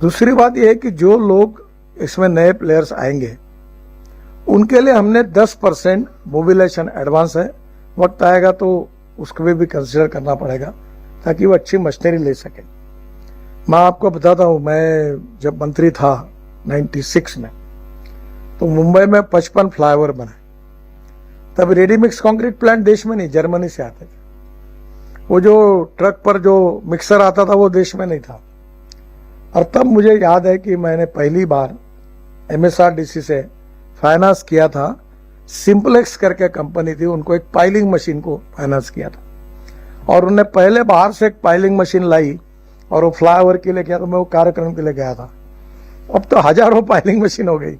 दूसरी बात यह है कि जो लोग इसमें नए प्लेयर्स आएंगे उनके लिए हमने 10% मोबिलाइजेशन एडवांस है, वक्त आएगा तो उसको भी कंसिडर करना पड़ेगा ताकि वो अच्छी मशीनरी ले सके। मैं आपको बताता हूं, मैं जब मंत्री था 96 में तो मुंबई में 55 फ्लाईओवर बनाए। तब रेडी मिक्स कंक्रीट प्लांट देश में नहीं, जर्मनी से आते थे। वो जो ट्रक पर जो मिक्सर आता था वो देश में नहीं था। और तब मुझे याद है कि मैंने पहली बार MSRDC से फाइनेंस किया था। सिंपलेक्स करके कंपनी थी, उनको एक पाइलिंग मशीन को फाइनेंस किया था और उन्हें पहले बाहर से एक पाइलिंग मशीन लाई और वो फ्लाईओवर के लिए किया, तो मैं वो कार्यक्रम के लिए गया था। अब तो हजारों पाइलिंग मशीन हो गई।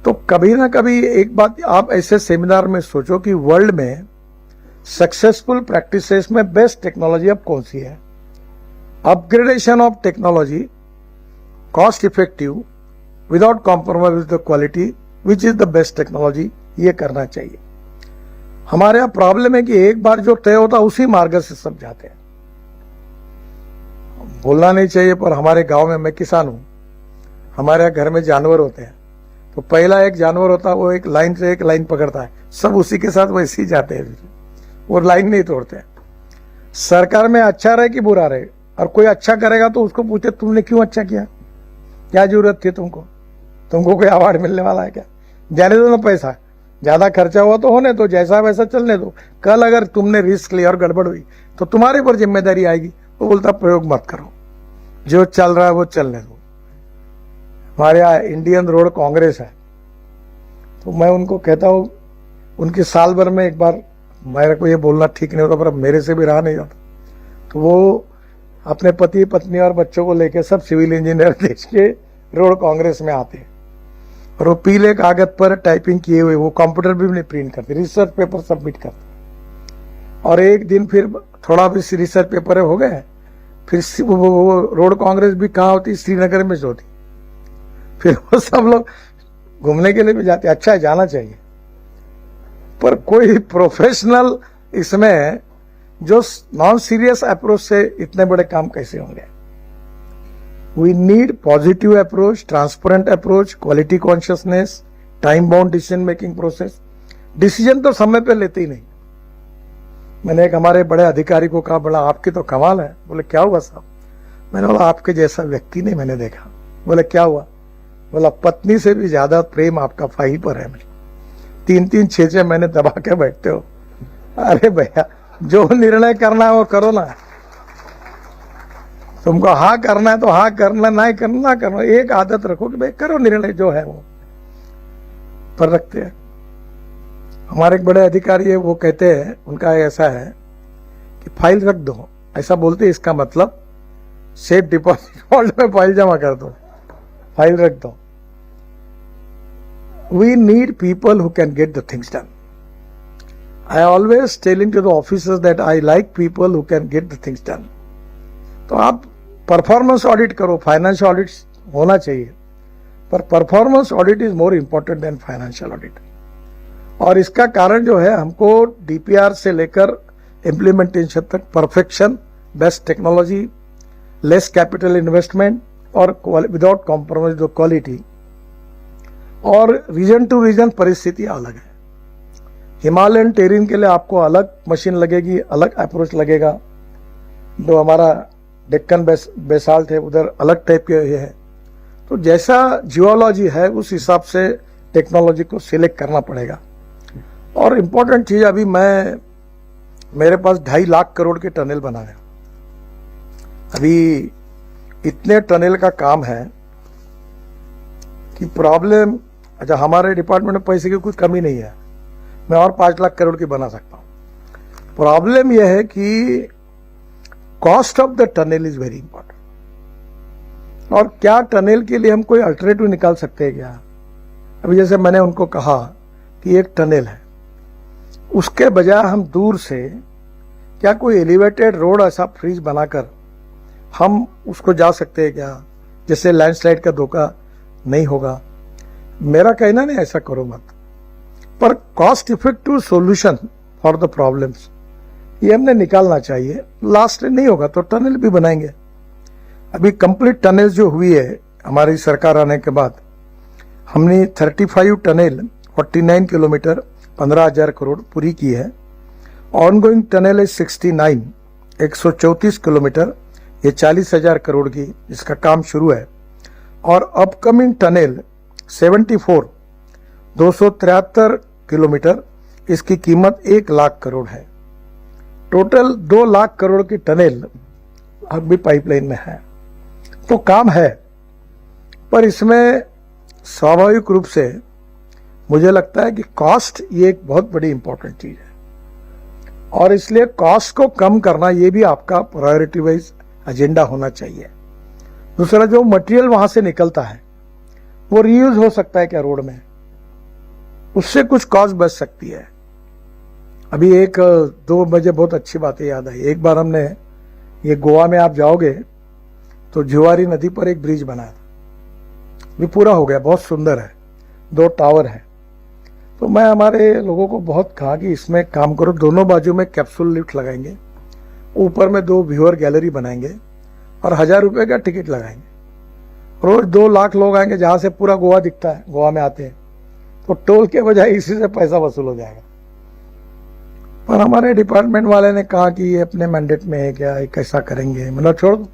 तो कभी ना कभी एक बात आप ऐसे सेमिनार में सोचो कि वर्ल्ड में सक्सेसफुल प्रैक्टिसेस में बेस्ट टेक्नोलॉजी अब कौन सी है। Upgradation of technology, cost effective, without compromise with the quality, which is the best technology, ये करना चाहिए। हमारे यहाँ प्रॉब्लम है कि एक बार जो तय होता उसी मार्ग से सब जाते हैं। बोलना नहीं चाहिए पर हमारे गांव में, मैं किसान हूं, हमारे यहाँ घर में जानवर होते हैं तो पहला एक जानवर होता है वो एक लाइन से एक लाइन पकड़ता है, सब उसी के साथ वैसे ही जाते हैं, वो लाइन नहीं तोड़ते। सरकार में अच्छा रहे कि बुरा रहे, और कोई अच्छा करेगा तो उसको पूछे तुमने क्यों अच्छा किया, क्या जरूरत थी तुमको कोई अवार्ड मिलने वाला है क्या, जाने दो ना, पैसा ज्यादा खर्चा हुआ तो होने दो, जैसा वैसा चलने दो। कल अगर तुमने रिस्क लिया और गड़बड़ हुई तो तुम्हारे पर जिम्मेदारी आएगी। वो बोलता प्रयोग मत करो, जो चल रहा है वो चलने दो। हमारे यहाँ इंडियन रोड कांग्रेस है, तो मैं उनको कहता हूं, उनकी साल भर में एक बार, मेरे को ये बोलना ठीक नहीं होता पर मेरे से भी रहा नहीं जाता, तो वो अपने पति पत्नी और बच्चों को लेकर सब सिविल इंजीनियर देश के रोड कांग्रेस में आते हैं और वो पीले कागज पर टाइपिंग किए हुए, वो कंप्यूटर भी नहीं प्रिंट करते, रिसर्च पेपर सबमिट करते। और एक दिन फिर थोड़ा भी रिसर्च पेपर हो गए, फिर वो रोड कांग्रेस भी कहाँ होती, श्रीनगर में होती। फिर वो सब लोग घूमने के लिए भी जाते। अच्छा है, जाना चाहिए, पर कोई प्रोफेशनल इसमें जो नॉन सीरियस अप्रोच से इतने बड़े काम कैसे होंगे। We need positive approach, transparent approach, quality consciousness, time bound decision making process. Decision तो समय पे लेते ही नहीं। मैंने एक हमारे बड़े अधिकारी को कहा, बड़ा आपकी तो कमाल है। बोले क्या हुआ साहब? मैंने बोला आपके जैसा व्यक्ति नहीं मैंने देखा। बोले क्या हुआ? बोला पत्नी से भी ज्यादा प्रेम आपका फाइल पर है। 3-3, 6-6 महीने दबा के बैठते हो। अरे भैया, जो निर्णय करना है वो करो ना। तुमको हाँ करना है तो हाँ करना, नहीं करना करना। एक आदत रखो कि भाई करो, निर्णय जो है वो पर रखते हैं। हमारे एक बड़े अधिकारी है, वो कहते हैं, उनका ऐसा है कि फाइल रख दो, ऐसा बोलते इसका मतलब सेफ डिपॉजिट वॉल्ट में फाइल जमा कर दो, फाइल रख दो। We need people who can get the things done. I always telling to the officers that I like people who can get the things done. तो आप परफॉर्मेंस ऑडिट करो, financial audit होना चाहिए, पर performance audit is more important than financial audit. और इसका कारण जो है, हमको DPR से लेकर इम्प्लीमेंटेशन तक perfection, best technology, less capital investment और विदाउट कॉम्प्रोमाइज द क्वालिटी। और रीजन टू रीजन परिस्थिति अलग है। हिमालयन टेरिन के लिए आपको अलग मशीन लगेगी, अलग अप्रोच लगेगा। जो हमारा डेक्कन बेसाल्ट है उधर अलग टाइप के ये है। तो जैसा जियोलॉजी है उस हिसाब से टेक्नोलॉजी को सिलेक्ट करना पड़ेगा। और इम्पोर्टेंट चीज, अभी मेरे पास 2.5 लाख करोड़ के टनल बनाया। अभी इतने टनल का काम है कि प्रॉब्लम, अच्छा हमारे डिपार्टमेंट में पैसे की कुछ कमी नहीं है, मैं और 5 लाख करोड़ की बना सकता हूं। प्रॉब्लम यह है कि cost of the tunnel is very important. और क्या टनल के लिए हम कोई अल्टरनेटिव निकाल सकते हैं क्या? अभी जैसे मैंने उनको कहा कि एक टनल है, उसके बजाय हम दूर से क्या कोई एलिवेटेड रोड ऐसा फ्रीज बनाकर हम उसको जा सकते हैं क्या, जिससे लैंडस्लाइड का धोखा नहीं होगा। मेरा कहना नहीं ऐसा करो मत, पर cost effective solution for the problems ये हमने निकालना चाहिए। लास्ट नहीं होगा तो टनल भी बनाएंगे। अभी कंप्लीट टनल जो हुई है हमारी सरकार आने के बाद, हमने 35 टनल 49 किलोमीटर 15,000 करोड़ पूरी की है। ऑनगोइंग टनल है 69 134 किलोमीटर, ये 40,000 करोड़ की इसका काम शुरू है। और अपकमिंग टनल 74 273 किलोमीटर, इसकी कीमत 1 लाख करोड़ है। टोटल 2 लाख करोड़ की टनल अब भी पाइपलाइन में है। तो काम है, पर इसमें स्वाभाविक रूप से मुझे लगता है कि कॉस्ट ये एक बहुत बड़ी इंपॉर्टेंट चीज है, और इसलिए कॉस्ट को कम करना ये भी आपका प्रायोरिटी वाइज एजेंडा होना चाहिए। दूसरा, जो मटेरियल वहां से निकलता है वो रीयूज हो सकता है क्या रोड में, उससे कुछ कॉस्ट बच सकती है। अभी 1-2 बजे बहुत अच्छी बातें याद आई। एक बार हमने ये गोवा में आप जाओगे तो जुआरी नदी पर एक ब्रिज बनाया था, भी पूरा हो गया, बहुत सुंदर है, 2 टावर है। तो मैं हमारे लोगों को बहुत कहा कि इसमें काम करो, दोनों बाजू में कैप्सूल लिफ्ट लगाएंगे, ऊपर में 2 व्यूअर गैलरी बनाएंगे और 1,000 रुपए का टिकट लगाएंगे। रोज 2 लाख लोग आएंगे, जहां से पूरा गोवा दिखता है, गोवा में आते हैं, तो टोल के बजाय इसी से पैसा वसूल हो जाएगा। पर हमारे डिपार्टमेंट वाले ने कहा कि ये अपने मैंडेट में है क्या, ये कैसा करेंगे, मतलब छोड़ दो।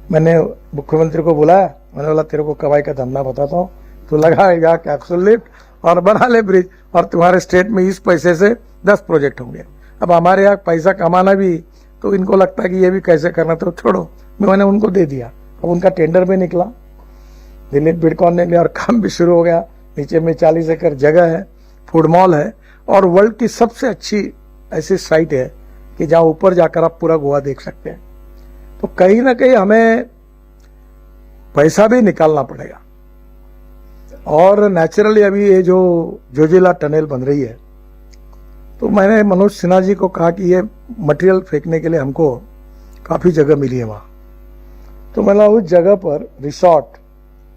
मैंने मुख्यमंत्री को बुलाया, मैंने बोला तेरे को कवाई का धंधा बताता हूँ, तो लगाएगा कैप्सूल लिफ्ट और बना ले ब्रिज, और तुम्हारे स्टेट में इस पैसे से 10 प्रोजेक्ट होंगे। अब हमारे यहाँ पैसा कमाना भी, तो इनको लगता है कि ये भी कैसे करना, तो छोड़ो, मैंने उनको दे दिया। अब उनका टेंडर भी निकला, दिलीप बिडकॉन ने लिया और काम भी शुरू हो गया। नीचे में 40 एकड़ जगह है, फूड मॉल है, और वर्ल्ड की सबसे अच्छी ऐसी साइट है कि जहां ऊपर जाकर आप पूरा गोवा देख सकते हैं। तो कहीं ना कहीं हमें पैसा भी निकालना पड़ेगा। और नेचुरली अभी ये जो जोजिला टनल बन रही है, तो मैंने मनोज सिन्हा जी को कहा कि ये मटेरियल फेंकने के लिए हमको काफी जगह मिली है वहां, तो मैंने उस जगह पर रिसोर्ट,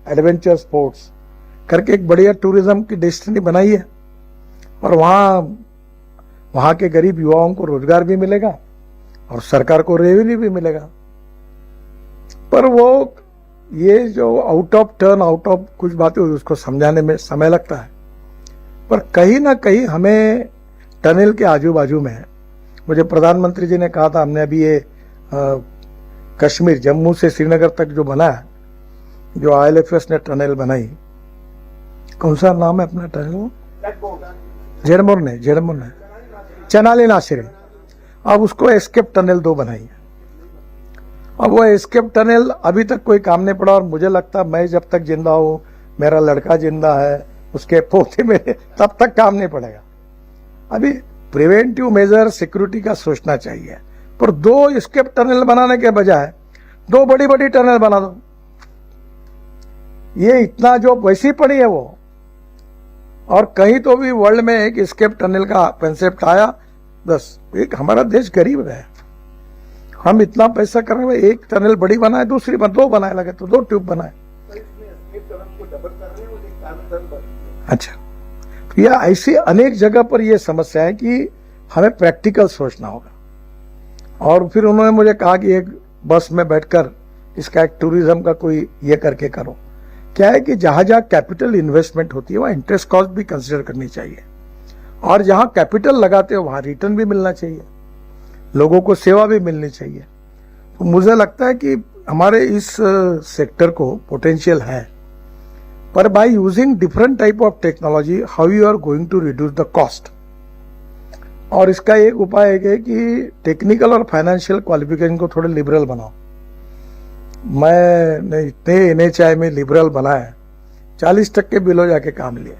एडवेंचर स्पोर्ट्स करके एक बढ़िया टूरिज्म की डेस्टिनी बनाई है, और वहां के गरीब युवाओं को रोजगार भी मिलेगा और सरकार को रेवेन्यू भी मिलेगा। पर वो ये जो out of turn, out of कुछ बातें उसको समझाने में समय लगता है। पर कहीं ना कहीं हमें टनल के आजू बाजू में, मुझे प्रधानमंत्री जी ने कहा था, हमने अभी ये कश्मीर जम्मू से श्रीनगर तक जो बना है, जो ILFS ने टनल बनाई, कौन सा नाम है अपना टनल, जेडमोर ने चनाली नासिर, अब उसको एस्केप टनल 2 बनाई है। अब वो एस्केप टनल अभी तक कोई काम नहीं पड़ा, और मुझे लगता है मैं जब तक जिंदा हूं, मेरा लड़का जिंदा है, उसके पोते मेरे, तब तक काम नहीं पड़ेगा। अभी प्रिवेंटिव मेजर सिक्योरिटी का सोचना चाहिए, पर 2 एस्केप टनल बनाने के बजाय 2 बड़ी बड़ी टनल बना दो। ये इतना जो वैसी पड़ी है वो, और कहीं तो भी वर्ल्ड में एक एस्केप टनल का कंसेप्ट आया, बस एक हमारा देश गरीब है, हम इतना पैसा कर रहे हैं, एक टनल बड़ी बनाए, दूसरी 2 बनाए, लगे तो 2 ट्यूब बनाए। अच्छा, तो यह ऐसी अनेक जगह पर यह समस्या है कि हमें प्रैक्टिकल सोचना होगा। और फिर उन्होंने मुझे कहा कि एक बस में बैठकर इसका एक टूरिज्म का कोई ये करके करो। क्या है कि जहां जहां कैपिटल इन्वेस्टमेंट होती है वहां इंटरेस्ट कॉस्ट भी कंसिडर करनी चाहिए, और जहां कैपिटल लगाते हो वहां रिटर्न भी मिलना चाहिए, लोगों को सेवा भी मिलनी चाहिए। तो मुझे लगता है कि हमारे इस सेक्टर को पोटेंशियल है, पर by using different type of technology how you are going to reduce the cost. और इसका एक उपाय है कि टेक्निकल और फाइनेंशियल क्वालिफिकेशन को थोड़े लिबरल बनाओ। मैंने इतने NHI में लिबरल बनाया, 40% बिलो जाके काम लिए।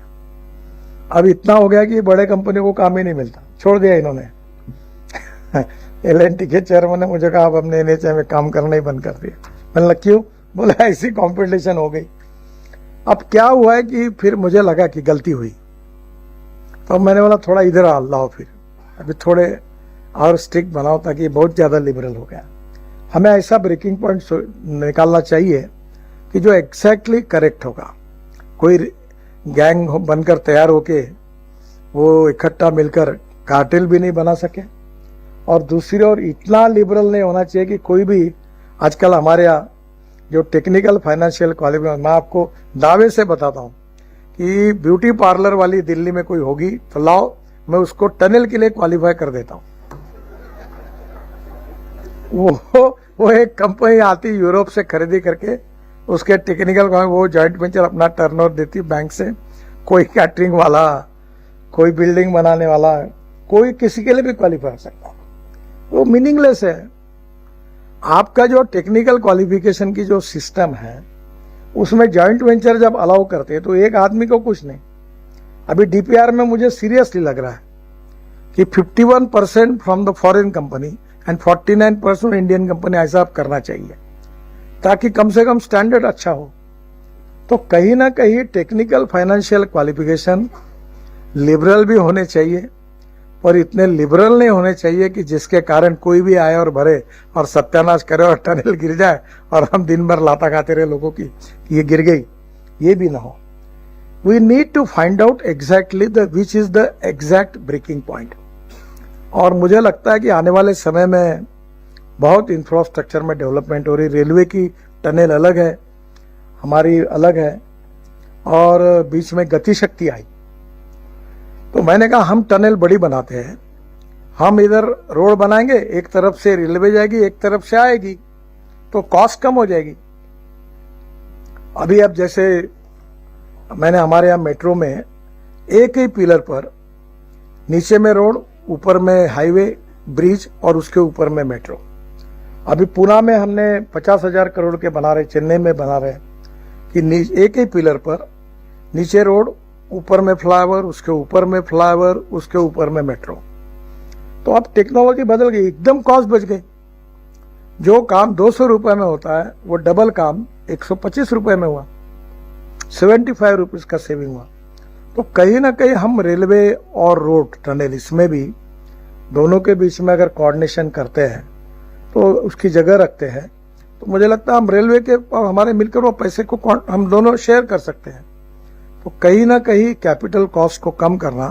अब इतना हो गया कि बड़े कंपनी को काम ही नहीं मिलता, छोड़ दिया इन्होंने। L&T के चेयरमैन ने मुझे कहा अब हमने NHI में काम करना ही बंद कर दिया। मैंने कहा क्यों? बोला ऐसी कंपटीशन हो गई। अब क्या हुआ है कि फिर मुझे लगा कि गलती हुई, तो मैंने बोला थोड़ा इधर आ लाओ, फिर अभी थोड़े और स्ट्रिक्ट बनाओ, ताकि बहुत ज्यादा लिबरल हो गया। हमें ऐसा ब्रेकिंग पॉइंट निकालना चाहिए कि जो एग्जैक्टली करेक्ट होगा। कोई गैंग बनकर तैयार होके वो इकट्ठा मिलकर कार्टेल भी नहीं बना सके, और दूसरी ओर इतना लिबरल नहीं होना चाहिए कि कोई भी, आजकल हमारे यहाँ जो टेक्निकल फाइनेंशियल क्वालिफिकेशन, मैं आपको दावे से बताता हूं कि ब्यूटी पार्लर वाली दिल्ली में कोई होगी तो लाओ, मैं उसको टनल के लिए क्वालिफाई कर देता हूं। वो एक कंपनी आती यूरोप से खरीदी करके, उसके टेक्निकल वो जॉइंट वेंचर अपना टर्नओवर देती बैंक से, कोई कैटरिंग वाला, कोई बिल्डिंग बनाने वाला, कोई किसी के लिए भी क्वालिफाई कर सकता है। वो मीनिंगलेस है। आपका जो टेक्निकल क्वालिफिकेशन की जो सिस्टम है उसमें जॉइंट वेंचर जब अलाउ करते हैं तो एक आदमी को कुछ नहीं। अभी डीपीआर में मुझे सीरियसली लग रहा है कि 51% from the foreign company and 49% Indian company, ऐसा आप करना चाहिए ताकि कम से कम स्टैंडर्ड अच्छा हो। तो कहीं ना कहीं टेक्निकल फाइनेंशियल क्वालिफिकेशन लिबरल भी होने चाहिए, और इतने लिबरल नहीं होने चाहिए कि जिसके कारण कोई भी आए और भरे और सत्यानाश करे और टनल गिर जाए और हम दिन भर लाता खाते रहे लोगों की कि ये गिर गई। ये भी ना हो। We need to find out exactly which is the exact breaking point. और मुझे लगता है कि आने वाले समय में बहुत इंफ्रास्ट्रक्चर में डेवलपमेंट हो रही। रेलवे की टनल अलग है, हमारी अलग है, और बीच में गति शक्ति आई। तो मैंने कहा हम टनल बड़ी बनाते हैं, हम इधर रोड बनाएंगे, एक तरफ से रेलवे जाएगी, एक तरफ से आएगी, तो कॉस्ट कम हो जाएगी। अभी अब जैसे मैंने हमारे यहाँ मेट्रो में एक ही पिलर पर नीचे में रोड, ऊपर में हाईवे, ब्रिज और उसके ऊपर में मेट्रो। अभी पुणे में हमने 50,000 करोड़ के बना रहे, चेन्नई में बना रहे कि एक ही पिलर पर नीचे रोड, ऊपर में फ्लाईओवर, उसके ऊपर में फ्लाईओवर, उसके ऊपर में मेट्रो। तो अब टेक्नोलॉजी बदल गई, एकदम कॉस्ट बच गई। जो काम 200 रुपए में होता है वो डबल काम 125 रुपए में हुआ, 75 रुपीज का सेविंग हुआ। तो कहीं ना कहीं हम रेलवे और रोड टनल, इसमें भी दोनों के बीच में अगर कोऑर्डिनेशन करते हैं तो उसकी जगह रखते हैं, तो मुझे लगता है हम रेलवे के और हमारे मिलकर वो पैसे को हम दोनों शेयर कर सकते हैं। तो कहीं ना कहीं कैपिटल कॉस्ट को कम करना,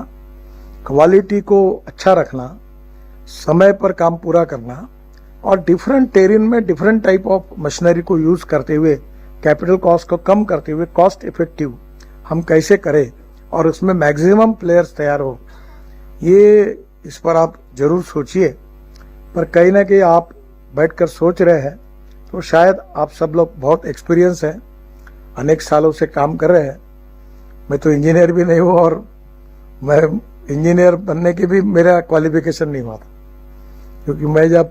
क्वालिटी को अच्छा रखना, समय पर काम पूरा करना, और डिफरेंट टेरेन में डिफरेंट टाइप ऑफ मशीनरी को यूज करते हुए कैपिटल कॉस्ट को कम करते हुए कॉस्ट इफेक्टिव हम कैसे करें और उसमें मैक्सिमम प्लेयर्स तैयार हो, ये इस पर आप जरूर सोचिए। पर कहीं ना कहीं आप बैठकर सोच रहे हैं तो शायद आप सब लोग बहुत एक्सपीरियंस है, अनेक सालों से काम कर रहे हैं। मैं तो इंजीनियर भी नहीं हूँ, और मैं इंजीनियर बनने की भी मेरा क्वालिफिकेशन नहीं हुआ था, क्योंकि मैं जब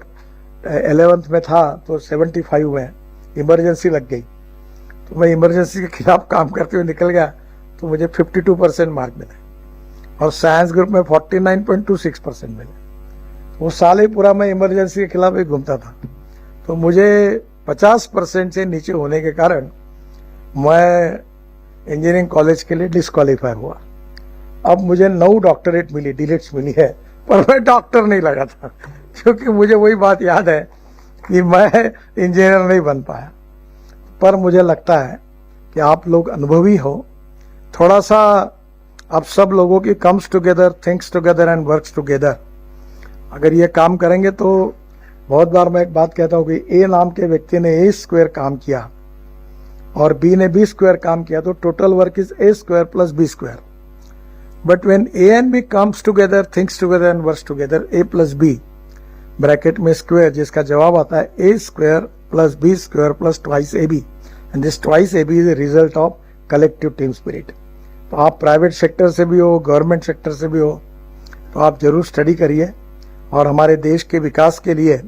11th में था तो 75 में इमरजेंसी लग गई, तो मैं इमरजेंसी के खिलाफ काम करते हुए निकल गया, तो मुझे 52% मार्क मिले, और साइंस ग्रुप में 49.26% मिले। वो साल ही पूरा मैं इमरजेंसी के खिलाफ ही घूमता था। तो मुझे 50% से नीचे होने के कारण मैं इंजीनियरिंग कॉलेज के लिए डिस्क्वालीफाई हुआ। अब मुझे 9 डॉक्टरेट मिली, डीलिट्स मिली है, पर मैं डॉक्टर नहीं लगा था, क्योंकि मुझे वही बात याद है कि मैं इंजीनियर नहीं बन पाया। पर मुझे लगता है कि आप लोग अनुभवी हो, थोड़ा सा आप सब लोगों की comes together, thinks together and works together, अगर ये काम करेंगे तो बहुत बार मैं एक बात कहता हूँ कि ए नाम के व्यक्ति ने ए स्क्वायर काम किया और बी ने बी स्क्वायर काम किया, तो total work is A square plus B square. But when A and B comes together, thinks together and works together, A plus B bracket में स्क्वायर, जिसका जवाब आता है A square plus B square plus twice A B, and this twice A B is a result of collective team spirit. तो आप private sector से भी हो, गवर्नमेंट सेक्टर से भी हो, तो आप जरूर स्टडी करिए और हमारे देश के विकास के लिए